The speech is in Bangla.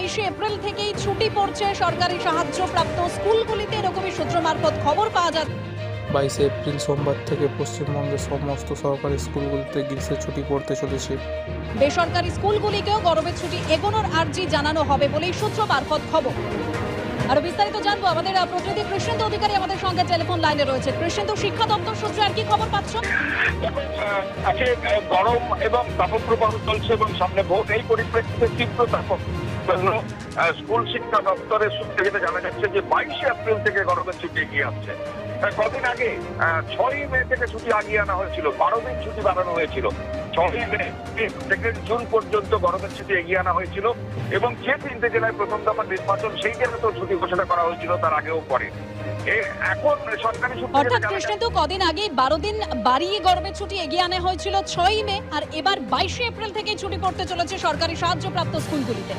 22শে এপ্রিল থেকেই ছুটি পড়ছে সরকারি সাহায্যপ্রাপ্ত স্কুলগুলিতে, এরকমই সূত্র মারফত খবর পাওয়া যাচ্ছে। 22শে এপ্রিল সোমবার থেকে পশ্চিমবঙ্গের সমস্ত সরকারি স্কুলগুলিতে গ্রীষ্মের ছুটি পড়তে চলেছে। বেসরকারি স্কুলগুলিকেও গরমের ছুটি এগোনোর আর্জি জানানো হবে বলেই সূত্র মারফত খবর। আরো বিস্তারিত জানবো, আমাদের প্রতিনিধি কৃষ্ণেন্দু অধিকারী আমাদের সঙ্গে টেলিফোন লাইনে রয়েছে। কৃষ্ণেন্দু, শিক্ষা দপ্তর সূত্রে আর কি খবর পাচ্ছ? আজকে গরম এবং তাপপ্রবাহ চলছে এবং সামনে ভোট, এই পরিপ্রেক্ষিতে তীব্র তাপ জন্য স্কুল শিক্ষা দপ্তরের সূত্রে যেটা জানা যাচ্ছে যে 22শে এপ্রিল থেকে গরমের ছুটি এগিয়ে আসছে। কদিন আগে 6ই মে থেকে ছুটি আগিয়ে আনা হয়েছিল, 12 দিন ছুটি বাড়ানো হয়েছিল। 6ই মে থেকে জুন পর্যন্ত গরমের ছুটি এগিয়ে আনা হয়েছিল এবং যে 3টে জেলায় প্রথম দফার নির্বাচন, সেই জেলাতেও ছুটি ঘোষণা করা হয়েছিল তার আগেও পরে। এখন সরকারি অর্থাৎ কৃষ্ণেন্দু, কদিন আগে 12 দিন বাড়িয়ে গরমের ছুটি এগিয়ে আনা হয়েছিল 6ই মে, আর এবার 22শে এপ্রিল থেকে ছুটি পড়তে চলেছে সরকারি সাহায্যপ্রাপ্ত স্কুলগুলিতে।